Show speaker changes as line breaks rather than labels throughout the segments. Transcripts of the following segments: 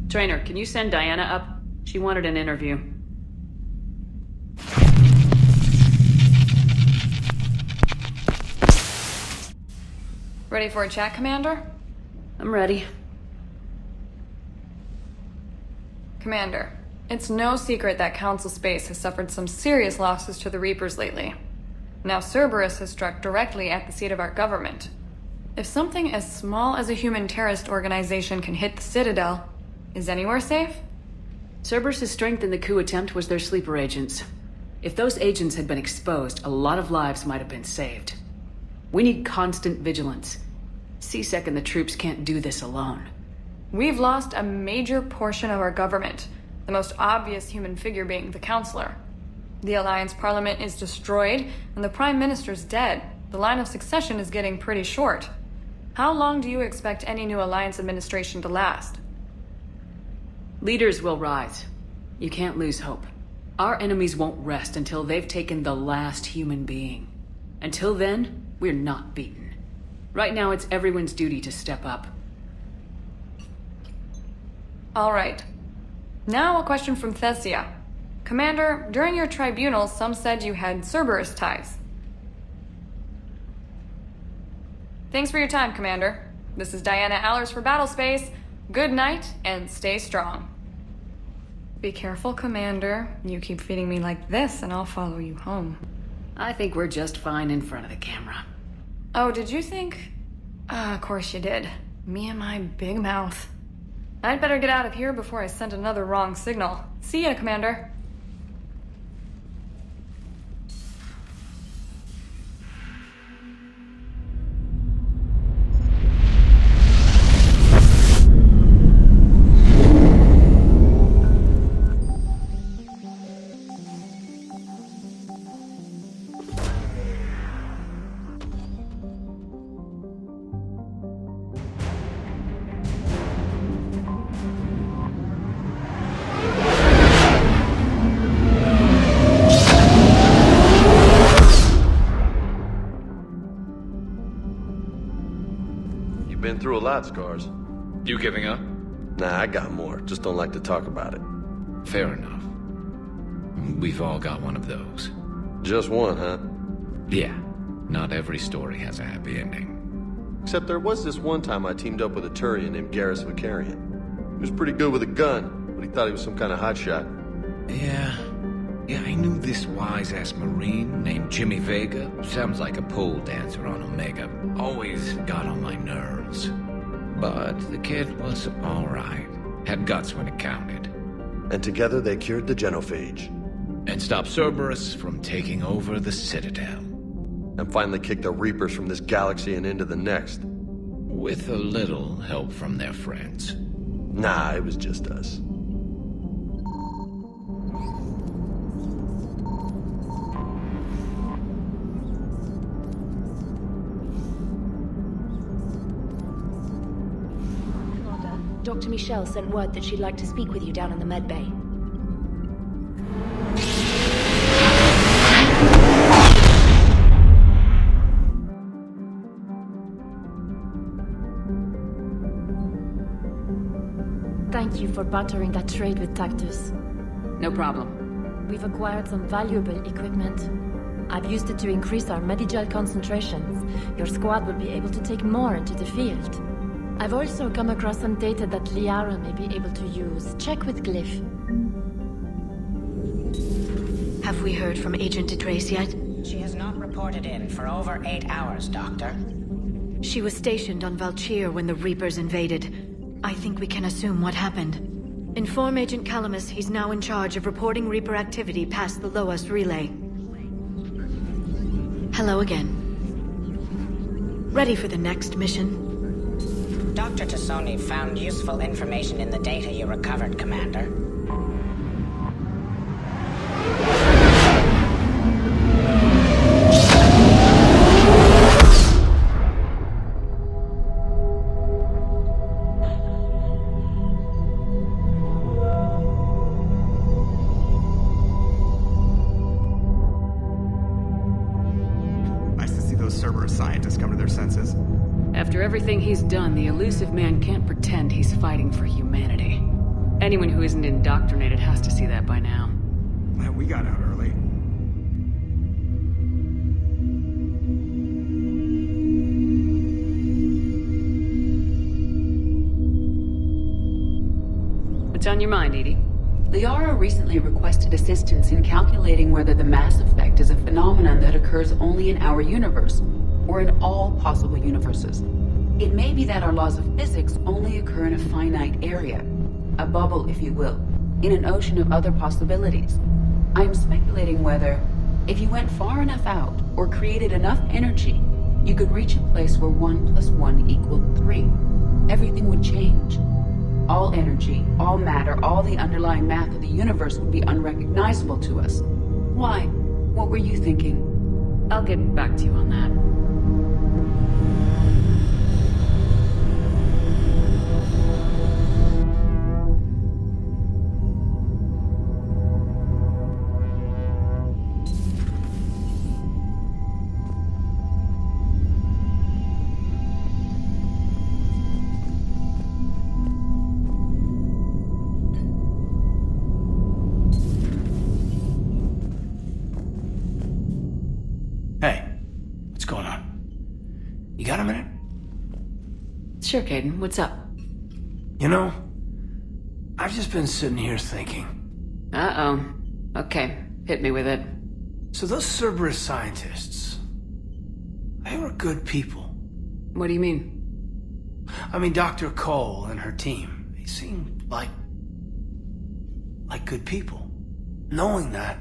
Trainer, can you send Diana up? She wanted an interview.
Ready for a chat, Commander?
I'm ready.
Commander, it's no secret that Council Space has suffered some serious losses to the Reapers lately. Now Cerberus has struck directly at the seat of our government. If something as small as a human terrorist organization can hit the Citadel, is anywhere safe?
Cerberus' strength in the coup attempt was their sleeper agents. If those agents had been exposed, a lot of lives might have been saved. We need constant vigilance. C-Sec and the troops can't do this alone.
We've lost a major portion of our government, the most obvious human figure being the Counselor. The Alliance Parliament is destroyed, and the Prime Minister's dead. The line of succession is getting pretty short. How long do you expect any new Alliance administration to last?
Leaders will rise. You can't lose hope. Our enemies won't rest until they've taken the last human being. Until then, we're not beaten. Right now, it's everyone's duty to step up.
All right. Now a question from Thessia. Commander, during your tribunal, some said you had Cerberus ties. Thanks for your time, Commander. This is Diana Allers for Battlespace. Good night, and stay strong. Be careful, Commander. You keep feeding me like this, and I'll follow you home.
I think we're just fine in front of the camera.
Oh, did you think? Of course you did. Me and my big mouth. I'd better get out of here before I send another wrong signal. See ya, Commander.
Been through a lot, Scars.
You giving up?
Nah, I got more. Just don't like to talk about it.
Fair enough. We've all got one of those.
Just one, huh?
Yeah. Not every story has a happy ending.
Except there was this one time I teamed up with a Turian named Garrus Quarian. He was pretty good with a gun, but he thought he was some kind of hotshot.
Yeah, I knew this wise-ass Marine named Jimmy Vega. Sounds like a pole dancer on Omega. Always got on my nerves. But the kid was alright. Had guts when it counted.
And together they cured the genophage.
And stopped Cerberus from taking over the Citadel.
And finally kicked the Reapers from this galaxy and into the next.
With a little help from their friends.
Nah, it was just us.
Dr. Michelle sent word that she'd like to speak with you down in the med bay. Thank you for bartering that trade with Tactus.
No problem.
We've acquired some valuable equipment. I've used it to increase our medigel concentrations. Your squad will be able to take more into the field. I've also come across some data that Liara may be able to use. Check with Glyph.
Have we heard from Agent Idris yet?
She has not reported in for over 8 hours, Doctor.
She was stationed on Val'Qir when the Reapers invaded. I think we can assume what happened. Inform Agent Calamus he's now in charge of reporting Reaper activity past the Loas relay. Hello again. Ready for the next mission?
Dr. Tassoni found useful information in the data you recovered, Commander.
Nice to see those Cerberus scientists come to their senses.
After everything he's done, the elusive man can't pretend he's fighting for humanity. Anyone who isn't indoctrinated has to see that by now.
Well, we got out early.
What's on your mind, Edie?
Liara recently requested assistance in calculating whether the mass effect is a phenomenon that occurs only in our universe, or in all possible universes. It may be that our laws of physics only occur in a finite area, a bubble, if you will, in an ocean of other possibilities. I'm speculating whether, if you went far enough out, or created enough energy, you could reach a place where 1 + 1 = 3. Everything would change. All energy, all matter, all the underlying math of the universe would be unrecognizable to us. Why? What were you thinking?
I'll get back to you on that.
Got a minute?
Sure, Caden. What's up?
You know, I've just been sitting here thinking.
Uh-oh. Okay, hit me with it.
So those Cerberus scientists, they were good people.
What do you mean?
I mean, Dr. Cole and her team, they seemed like good people. Knowing that,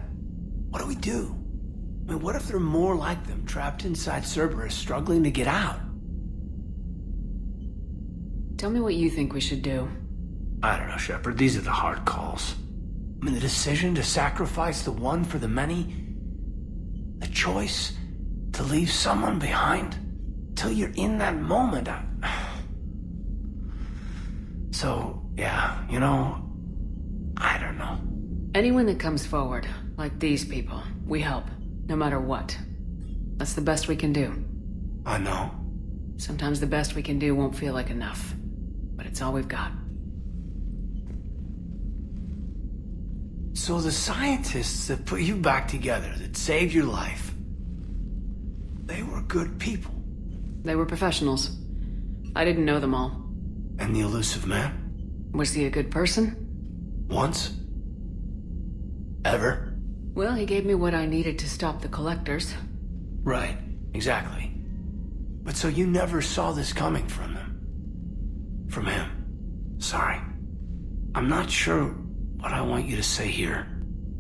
what do we do? I mean, what if there are more like them, trapped inside Cerberus, struggling to get out?
Tell me what you think we should do.
I don't know, Shepard. These are the hard calls. I mean, the decision to sacrifice the one for the many. The choice to leave someone behind. Till you're in that moment. So, yeah, you know, I don't know.
Anyone that comes forward, like these people, we help. No matter what. That's the best we can do.
I know.
Sometimes the best we can do won't feel like enough. But it's all we've got.
So the scientists that put you back together, that saved your life, they were good people.
They were professionals. I didn't know them all.
And the elusive man?
Was he a good person?
Once? Ever?
Well, he gave me what I needed to stop the collectors.
Right, exactly. But so you never saw this coming from them? From him? Sorry. I'm not sure what I want you to say here.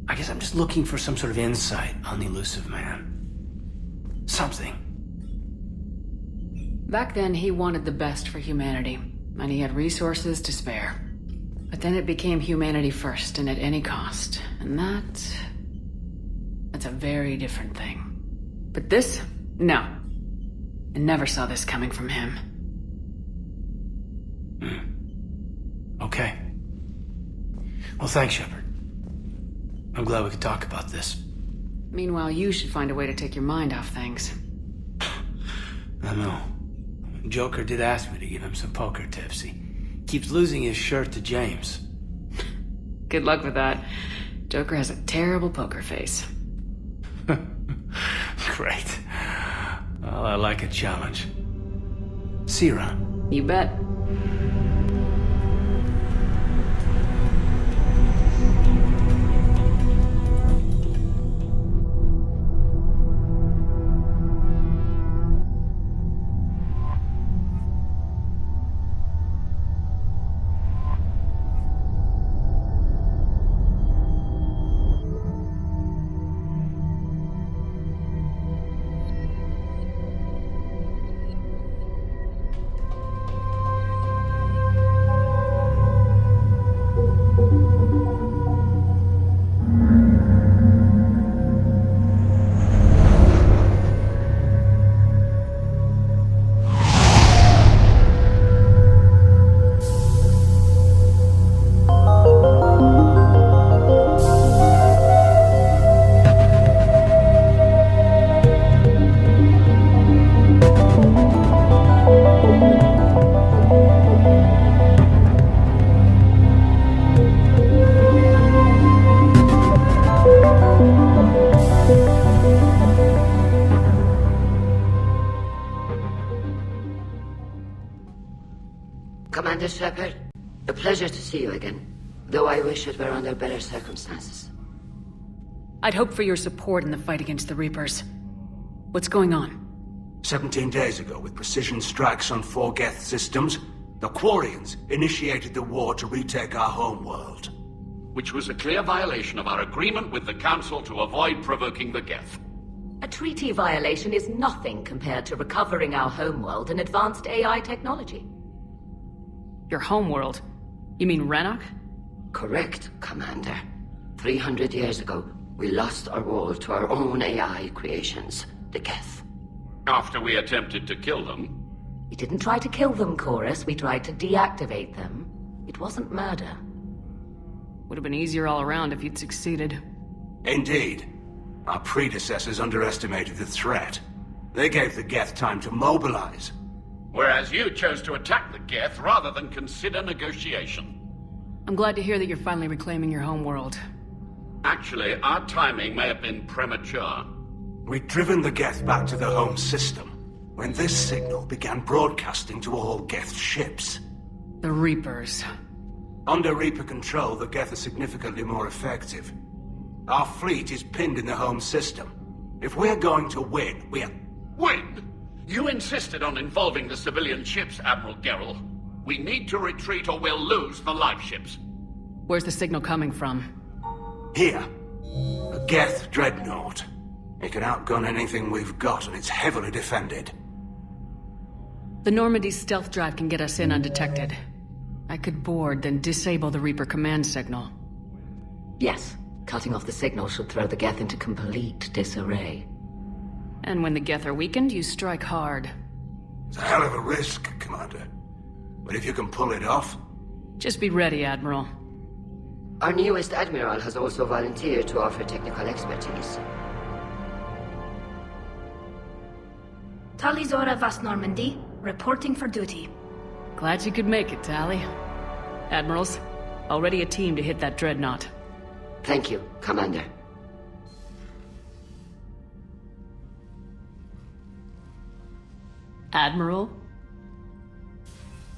I guess I'm just looking for some sort of insight on the elusive man. Something.
Back then, he wanted the best for humanity, and he had resources to spare. But then it became humanity first, and at any cost. And that's a very different thing. But this? No. I never saw this coming from him.
Okay. Well, thanks, Shepard. I'm glad we could talk about this.
Meanwhile, you should find a way to take your mind off things.
I know. Joker did ask me to give him some poker tips. He keeps losing his shirt to James.
Good luck with that. Joker has a terrible poker face.
Great. Well, I like a challenge. See you around.
You bet.
Commander Shepard, a pleasure to see you again, though I wish it were under better circumstances.
I'd hoped for your support in the fight against the Reapers. What's going on?
17 days ago, with precision strikes on 4 geth systems, the Quarians initiated the war to retake our homeworld.
Which was a clear violation of our agreement with the Council to avoid provoking the geth.
A treaty violation is nothing compared to recovering our homeworld and advanced AI technology.
Your homeworld? You mean Rannoch?
Correct, Commander. 300 years ago, we lost our world to our own AI creations, the geth.
After we attempted to kill them?
We didn't try to kill them, Chorus. We tried to deactivate them. It wasn't murder.
Would have been easier all around if you'd succeeded.
Indeed. Our predecessors underestimated the threat. They gave the geth time to mobilize.
Whereas you chose to attack the geth rather than consider negotiation.
I'm glad to hear that you're finally reclaiming your homeworld.
Actually, our timing may have been premature.
We'd driven the geth back to the home system when this signal began broadcasting to all geth ships.
The Reapers.
Under Reaper control, the geth are significantly more effective. Our fleet is pinned in the home system. If we're going to win,
Win? You insisted on involving the civilian ships, Admiral Gerrel. We need to retreat or we'll lose the live ships.
Where's the signal coming from?
Here. A geth dreadnought. It can outgun anything we've got, and it's heavily defended.
The Normandy's stealth drive can get us in undetected. I could board, then disable the Reaper command signal.
Yes. Cutting off the signal should throw the geth into complete disarray.
And when the geth are weakened, you strike hard.
It's a hell of a risk, Commander. But if you can pull it off...
Just be ready, Admiral.
Our newest Admiral has also volunteered to offer technical expertise.
Tali'Zorah Vast Normandy, reporting for duty.
Glad you could make it, Tali. Admirals, already a team to hit that dreadnought.
Thank you, Commander.
Admiral?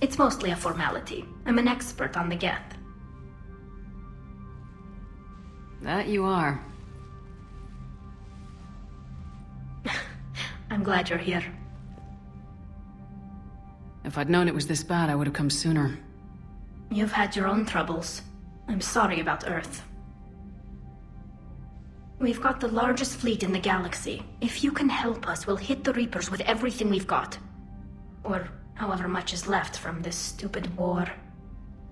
It's mostly a formality. I'm an expert on the geth.
That you are.
I'm glad you're here.
If I'd known it was this bad, I would have come sooner.
You've had your own troubles. I'm sorry about Earth. We've got the largest fleet in the galaxy. If you can help us, we'll hit the Reapers with everything we've got. Or however much is left from this stupid war.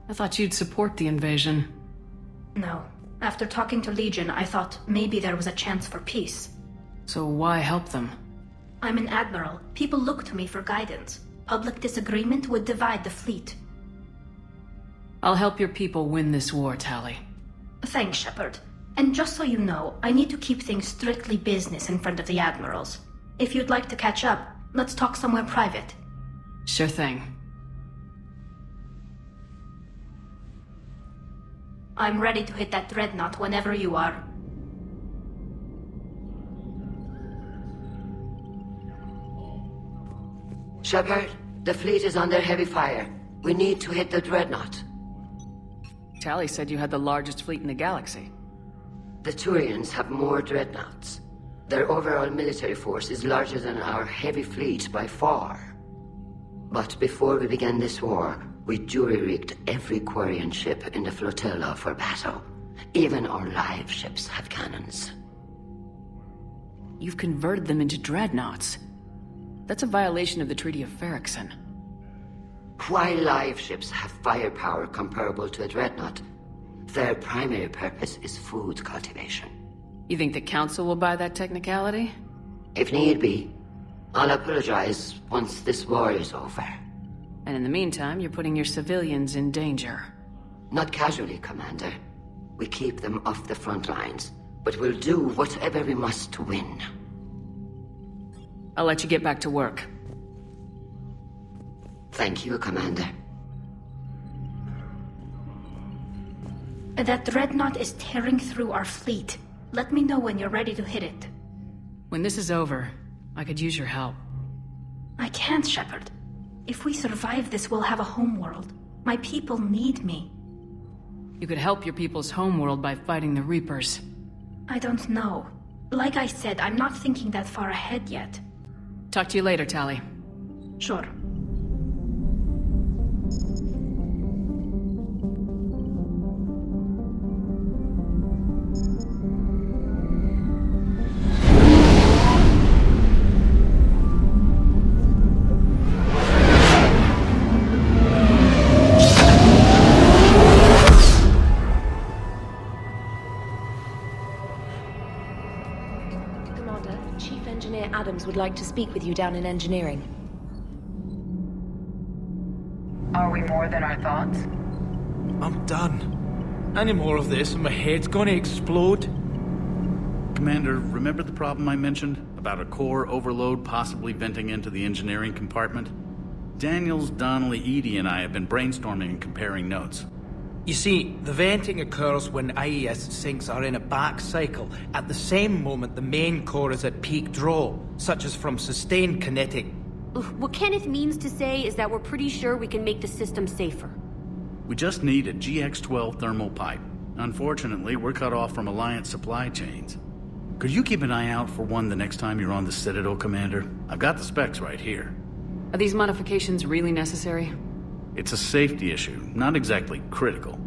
I thought you'd support the invasion.
No. After talking to Legion, I thought maybe there was a chance for peace.
So why help them?
I'm an admiral. People look to me for guidance. Public disagreement would divide the fleet.
I'll help your people win this war, Tali.
Thanks, Shepard. And just so you know, I need to keep things strictly business in front of the admirals. If you'd like to catch up, let's talk somewhere private.
Sure thing.
I'm ready to hit that dreadnought whenever you are.
Shepard, the fleet is under heavy fire. We need to hit the dreadnought.
Tali said you had the largest fleet in the galaxy.
The Turians have more dreadnoughts. Their overall military force is larger than our heavy fleet by far. But before we began this war, we jury-rigged every Quarian ship in the flotilla for battle. Even our live ships have cannons.
You've converted them into dreadnoughts. That's a violation of the Treaty of Daro'Xen.
While live ships have firepower comparable to a dreadnought, their primary purpose is food cultivation.
You think the Council will buy that technicality?
If need be. I'll apologize once this war is over.
And in the meantime, you're putting your civilians in danger.
Not casually, Commander. We keep them off the front lines, but we'll do whatever we must to win.
I'll let you get back to work.
Thank you, Commander.
That dreadnought is tearing through our fleet. Let me know when you're ready to hit it.
When this is over, I could use your help.
I can't, Shepard. If we survive this, we'll have a homeworld. My people need me.
You could help your people's homeworld by fighting the Reapers.
I don't know. Like I said, I'm not thinking that far ahead yet.
Talk to you later, Tali.
Sure.
Would like to speak with you down in engineering.
Are we more than our thoughts?
I'm done. Any more of this and my head's gonna explode.
Commander, remember the problem I mentioned? About a core overload possibly venting into the engineering compartment? Daniels, Donnelly, Edie, and I have been brainstorming and comparing notes.
You see, the venting occurs when IES sinks are in a back cycle, at the same moment the main core is at peak draw, such as from sustained kinetic.
What Kenneth means to say is that we're pretty sure we can make the system safer.
We just need a GX-12 thermal pipe. Unfortunately, we're cut off from Alliance supply chains. Could you keep an eye out for one the next time you're on the Citadel, Commander? I've got the specs right here.
Are these modifications really necessary?
It's a safety issue, not exactly critical.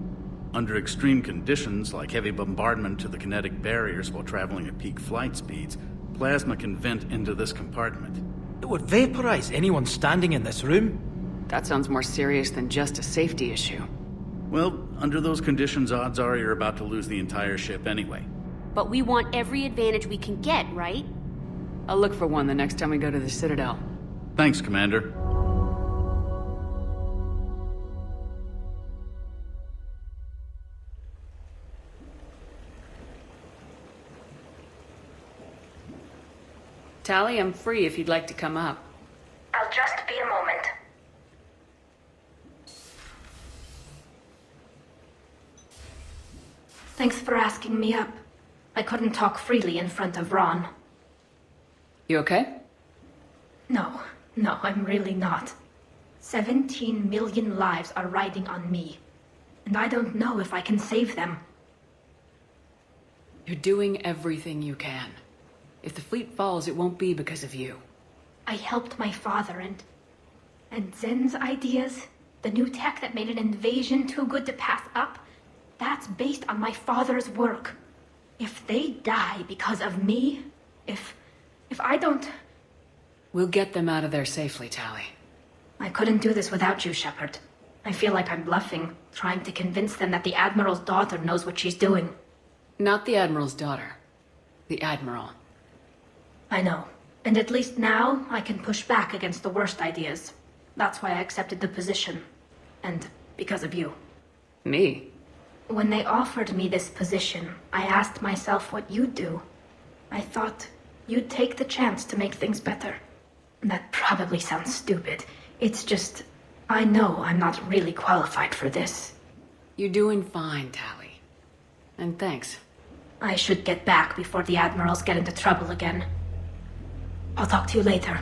Under extreme conditions, like heavy bombardment to the kinetic barriers while traveling at peak flight speeds, plasma can vent into this compartment.
It would vaporize anyone standing in this room.
That sounds more serious than just a safety issue.
Well, under those conditions, odds are you're about to lose the entire ship anyway.
But we want every advantage we can get, right?
I'll look for one the next time we go to the Citadel.
Thanks, Commander.
Tali, I'm free if you'd like to come up.
I'll just be a moment. Thanks for asking me up. I couldn't talk freely in front of Ron.
You okay?
No, I'm really not. 17 million lives are riding on me. And I don't know if I can save them.
You're doing everything you can. If the fleet falls, it won't be because of you.
I helped my father and Zen's ideas, the new tech that made an invasion too good to pass up, that's based on my father's work. If they die because of me, if I don't...
We'll get them out of there safely, Tali.
I couldn't do this without you, Shepard. I feel like I'm bluffing, trying to convince them that the Admiral's daughter knows what she's doing.
Not the Admiral's daughter. The Admiral.
I know. And at least now, I can push back against the worst ideas. That's why I accepted the position. And because of you.
Me?
When they offered me this position, I asked myself what you'd do. I thought you'd take the chance to make things better. That probably sounds stupid. It's just, I know I'm not really qualified for this.
You're doing fine, Tali. And thanks.
I should get back before the Admirals get into trouble again. I'll talk to you later.